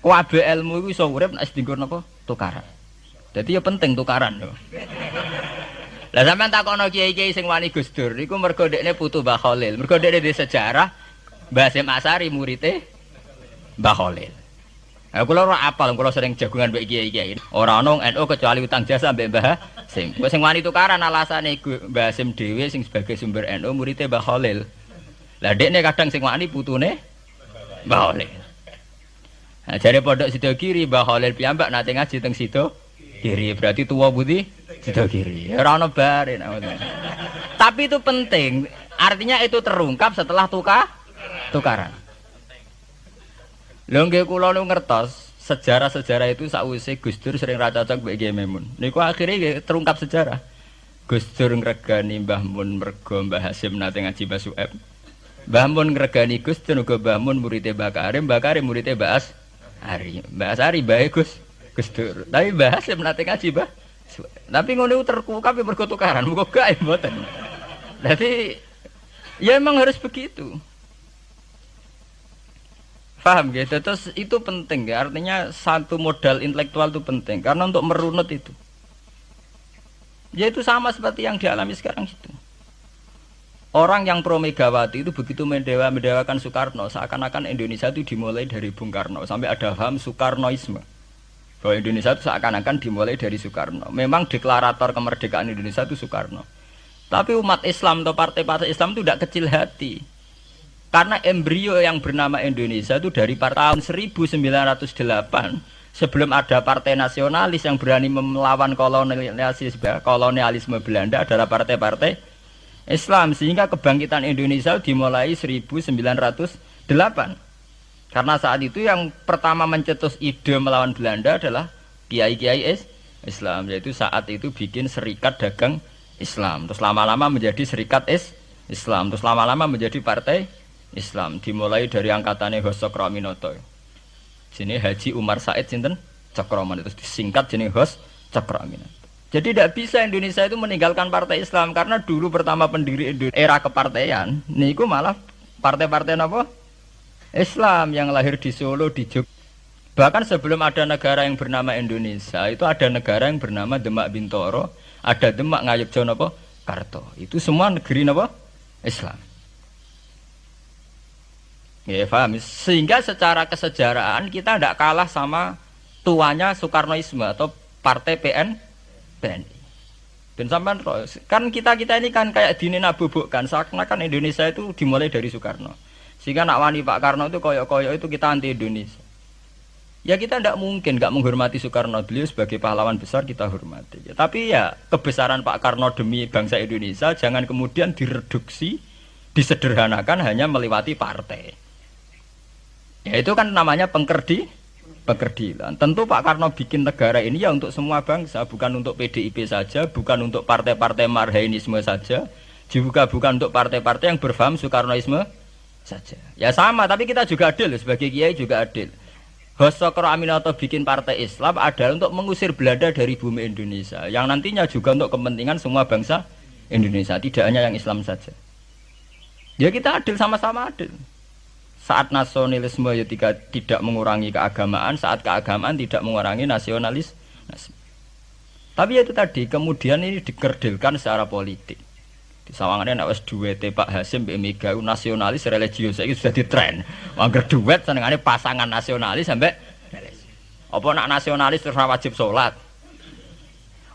Kabeh ilmu iku iso urip nek dienggo napa? Tukaran. Dadi ya penting tukaran yo. Lah sampean takono kiai-kiai sing wani Gus Dur niku mergo dekne putu Mbah Khalil. Mergo dekne di sejarah Mbah Hasyim Asy'ari murite Mbah Khalil. Kula ora apal, kula sering jagungan mbek kiai-kiai. Ora ono NU kecuali utang jasa mbek Mbah Hasyim. Kowe sing wani tukaran alasane Mbah Hasyim dhewe sing sebagai sumber NU murite Mbah Khalil. Lah dekne kadang sing wani putune Mbah Khalil. Nah, jare pondok Sidogiri Mbah Khalil piyambak nate ngaji teng Sidogiri. Berarti tuwa putih Sidogiri. Ora ono bare. Tapi itu penting. Artinya itu terungkap setelah tukaran. Lho nggih kula nu ngertos sejarah-sejarah itu sakwise Gus Dur sering ra cocok mbek Kiai Memun. Niku akhirnya terungkap sejarah. Gus Dur ngregani Mbah Mun mergo Mbah Hasyim nate ngaji Mbah Su'aib. Mbah Mun ngregani Gus Dur uga Mbah Mun muridé Mbah Karim muridé Mbah Asy'ari. Mbah Asy'ari bae Gus Dur. Tapi Mbah Hasyim nate ngaji Mbah Su'aib. Tapi ngono terungkap mergo tukaran, muga gak mboten. Dadi ya emang harus begitu. Paham gitu, terus itu penting ya, artinya satu modal intelektual itu penting karena untuk merunut itu ya itu sama seperti yang dialami sekarang itu. Orang yang pro Megawati itu begitu mendewakan Soekarno, seakan-akan Indonesia itu dimulai dari Bung Karno, sampai ada paham Soekarnoisme bahwa Indonesia itu seakan-akan dimulai dari Soekarno. Memang deklarator kemerdekaan Indonesia itu Soekarno, tapi umat Islam atau partai-partai Islam itu tidak kecil hati. Karena embrio yang bernama Indonesia itu dari tahun 1908 sebelum ada partai nasionalis yang berani melawan kolonialisme Belanda adalah partai-partai Islam, sehingga kebangkitan Indonesia dimulai 1908. Karena saat itu yang pertama mencetus ide melawan Belanda adalah kiai-kiai Islam, yaitu saat itu bikin serikat dagang Islam, terus lama-lama menjadi serikat Islam, terus lama-lama menjadi partai Islam, dimulai dari angkatannya Hos Cokroaminoto. Sini Haji Umar Said sinten Cokroaminoto, terus disingkat jenis Hos Cokroaminoto. Jadi tidak bisa Indonesia itu meninggalkan partai Islam karena dulu pertama pendiri era kepartaian niku malah partai-partai apa? Islam yang lahir di Solo, di Jogja. Bahkan sebelum ada negara yang bernama Indonesia, itu ada negara yang bernama Demak Bintoro, ada Demak Ngayogyakarta. Itu semua negeri apa? Islam. Ya paham, sehingga secara kesejarahan kita tidak kalah sama tuanya Soekarnoisme atau partai PNI. Dan sampai kan kita ini kan kayak dinabubukkan seakan-akan Indonesia itu dimulai dari Soekarno. Sehingga nak wani Pak Karno itu koyok-koyok itu kita anti Indonesia. Ya kita tidak mungkin nggak menghormati Soekarno, beliau sebagai pahlawan besar kita hormati. Ya, tapi ya kebesaran Pak Karno demi bangsa Indonesia jangan kemudian direduksi, disederhanakan hanya melewati partai. Ya itu kan namanya pengkerdilan. Tentu Pak Karno bikin negara ini ya untuk semua bangsa, bukan untuk PDIP saja, bukan untuk partai-partai marhainisme saja, juga bukan untuk partai-partai yang berfaham Soekarnoisme saja. Ya sama, tapi kita juga adil, sebagai kiai juga adil. Hos Cokroaminoto bikin partai Islam adalah untuk mengusir Belanda dari bumi Indonesia, yang nantinya juga untuk kepentingan semua bangsa Indonesia, tidak hanya yang Islam saja. Ya kita adil, sama-sama adil. Saat nasionalisme ya tidak mengurangi keagamaan, saat keagamaan tidak mengurangi nasionalis. Tapi ya itu tadi, kemudian ini dikerdilkan secara politik. Di sawangannya nak wis duwete Pak Hasyim mbek Mega nasionalis religius saiki sudah ditren. Angger duet senengane pasangan nasionalis sampai apa nak nasionalis terus wajib salat.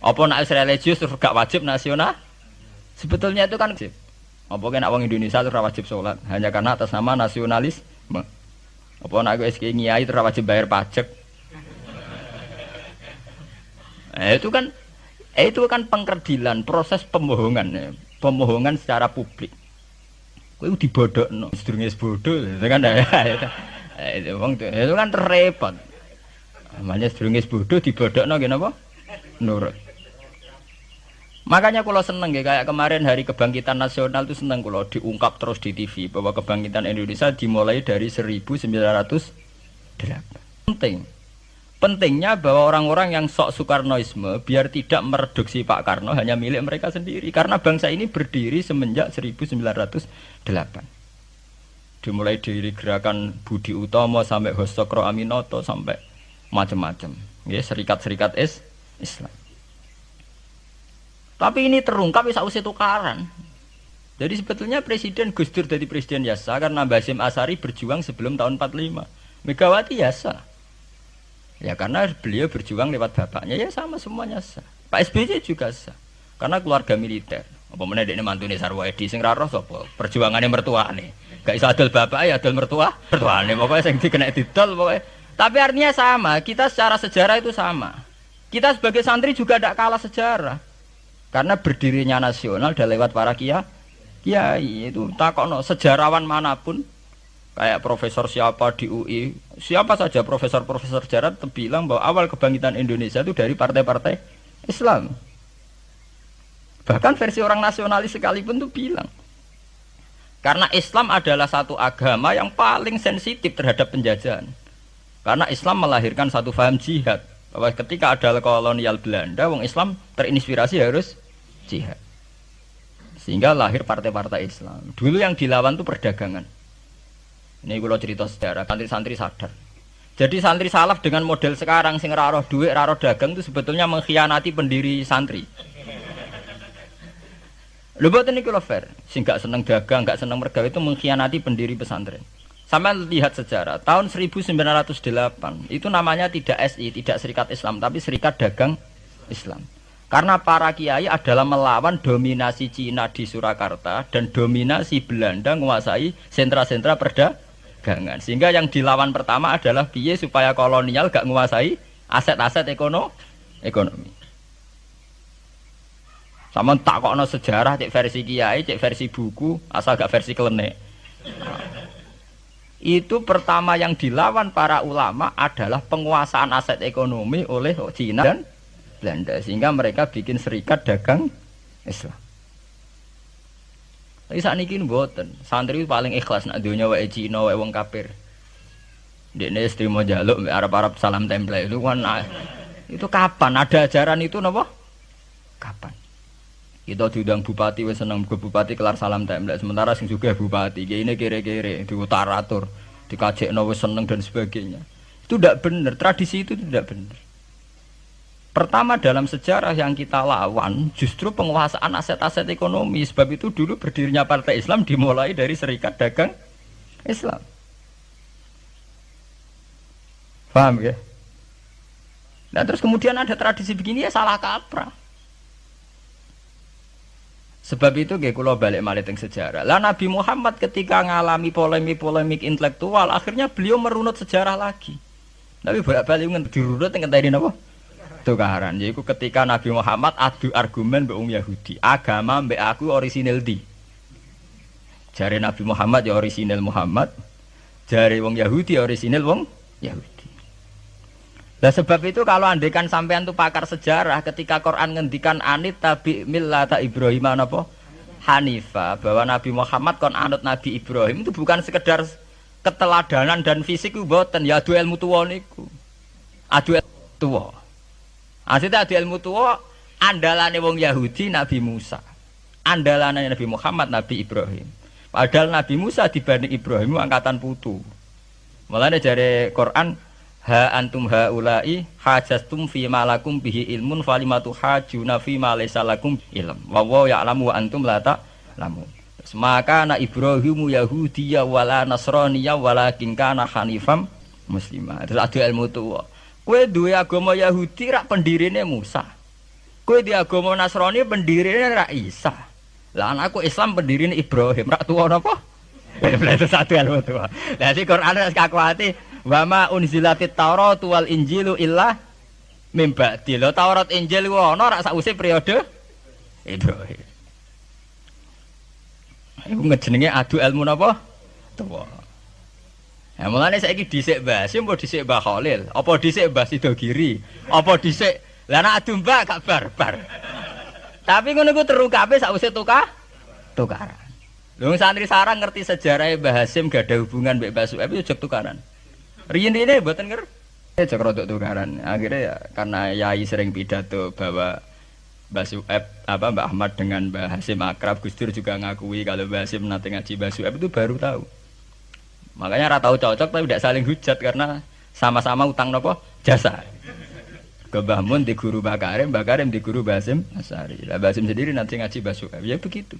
Apa nak religius terus gak wajib nasional? Sebetulnya itu kan apa kena wong Indonesia terus wajib sholat hanya karena atas nama nasionalisme. Apa nak wis kiai terus wajib bayar pajak. Itu kan pengkerdilan, proses pembohongan, pembohongan secara publik. Kowe dibodhokno, sedurunge bodoh, itu kan itu kan repot. Namanya sedurunge bodoh dibodhokno nggih napa? Nurut. Makanya kalau seneng ya, kayak kemarin Hari Kebangkitan Nasional itu seneng kalau diungkap terus di TV bahwa kebangkitan Indonesia dimulai dari 1908. Pentingnya bahwa orang-orang yang sok Soekarnoisme biar tidak mereduksi Pak Karno hanya milik mereka sendiri, karena bangsa ini berdiri semenjak 1908. Dimulai dari gerakan Budi Utomo sampai Hostokro Aminoto sampai macam-macam. Ya, serikat-serikat Islam. Tapi ini terungkap sausé tukaran. Jadi sebetulnya Presiden Gus Dur jadi Presiden Yasa karena Basim Asari berjuang sebelum tahun 45. Megawati Yasa. Ya karena beliau berjuang lewat bapaknya, ya sama semuanya sah. Pak SBY juga sah. Karena keluarga militer. Apa meneh dekne mantune Sarwo Edi sing ra roh sapa? Perjuangane mertuane. Gak iso adol bapak ya adol mertuane. Pokoke sing dikena didol pokoke. Tapi artinya sama, kita secara sejarah itu sama. Kita sebagai santri juga tidak kalah sejarah. Karena berdirinya nasional dan lewat para kiai itu takokno sejarawan manapun kayak profesor siapa di UI, siapa saja profesor-profesor sejarah bilang bahwa awal kebangkitan Indonesia itu dari partai-partai Islam. Bahkan versi orang nasionalis sekalipun tuh bilang karena Islam adalah satu agama yang paling sensitif terhadap penjajahan. Karena Islam melahirkan satu paham jihad bahwa ketika ada kolonial Belanda, wong Islam terinspirasi harus jihad. Sehingga lahir partai-partai Islam. Dulu yang dilawan itu perdagangan. Ini kalau cerita sejarah, santri-santri sadar. Jadi santri salaf dengan model sekarang sing ra roh duit, ra roh dagang itu sebetulnya mengkhianati pendiri santri. Lho boten niku lho fair, sing gak seneng dagang, gak seneng mergawe itu mengkhianati pendiri pesantren. Sampai lihat sejarah, tahun 1908 itu namanya tidak SI, tidak Serikat Islam, tapi Serikat Dagang Islam. Karena para kiai adalah melawan dominasi Cina di Surakarta dan dominasi Belanda menguasai sentra-sentra perdagangan. Sehingga yang dilawan pertama adalah piye supaya kolonial gak menguasai aset-aset ekonomi. Sama takokno sejarah cek versi kiai, cek versi buku, asal gak versi klenek. Itu pertama yang dilawan para ulama adalah penguasaan aset ekonomi oleh Cina dan Belanda, sehingga mereka bikin Serikat Dagang Islam. Tapi saat ini mboten, santri paling ikhlas nak dunia wae Cina wae wong kafir. Dekne istimewa jaluk Arab-Arab salam template itu kan itu kapan ada ajaran itu napa? Kapan? Kita diundang bupati wis seneng ke bupati kelar salam template, sementara sing juga bupati ini kere-kere diutaratur, dikajekno wis seneng dan sebagainya. Itu tidak benar, tradisi itu tidak benar. Pertama dalam sejarah yang kita lawan justru penguasaan aset-aset ekonomi. Sebab itu dulu berdirinya Partai Islam dimulai dari Serikat Dagang Islam. Paham ya? Nah terus kemudian ada tradisi begini ya salah kaprah. Sebab itu nggih kula balik malih teng sejarah. Lah Nabi Muhammad ketika ngalami polemik intelektual, akhirnya beliau merunut sejarah lagi. Tapi bolak-balik dirunut teng ngenteni napa? Tukaran. Yaiku ketika Nabi Muhammad adu argumen mbek wong Yahudi. Agama mbek aku orisinil di. Jare Nabi Muhammad ya orisinil Muhammad. Jare wong Yahudi orisinil wong Yahudi. Nah sebab itu kalau andekan sampean tuh pakar sejarah ketika Quran ngendikan anit tabi millata Ibrahim apa Hanifa bahwa Nabi Muhammad kon anut Nabi Ibrahim itu bukan sekedar keteladanan dan fisik ku mboten ya adu ilmu tuwa niku. Adu tuwa. Asite adu ilmu tuwa andalane wong Yahudi Nabi Musa. Andalane Nabi Muhammad Nabi Ibrahim. Padahal Nabi Musa dibanding Ibrahim angkatan putu. Mulane jare Quran ha antum haula'i hajastum fi ma lakum bihi ilmun falimatu hajuna fi ma laysa lakum ilm wa wa ya'lamu wa antum la ta'lamun. Maka na Ibrahimu Yahudiyya wala Nasraniyya walakin kana hanifam muslimah. Terus ada ilmu tuwa. Kowe duwe agama Yahudi rak pendirine Musa. Kowe di agama Nasrani pendirine rak Isa. Lah anakku Islam pendirine Ibrahim rak tuwa napa? Itu satu ilmu tuwa. Lah si Quran wis kakuati wa ma unzilatit Taurat wal Injilu illa mim ba'di. Lho Taurat Injil ku ana rak sakwise periode Ibrahim. Iku ngejenenge adu ilmu napa? Tuwa. Ya mulane saiki dhisik Mbah Hasyim apa dhisik Mbah Khalil? Apa dhisik Mbah Sidogiri? Apa dhisik lah nek adu Mbah gak barbar. Tapi ngono ku terungkape sakwise tukaran. Lho santri sarang ngerti sejarah Mbah Hasyim gak ada hubungan mbek Mbah Su'aib itu jek tukaran. Riyen-riyen mboten ngerti. Jek rodok tukaran. Akhirnya ya karena yai sering pidato bahwa Mbah Su'aib Mbah Ahmad dengan Mbah Hasyim akrab, Gus Dur juga ngakui kalau Mbah Hasyim nanti ngaji Mbah Su'aib itu baru tahu. Makanya ora tahu cocok tapi tidak saling hujat karena sama-sama utang nopo jasa. Ke Mbah Mun di guru Mbah Karim di guru Basim Asari. Lah Basim sendiri nanti ngaji Basuka. Ya begitu.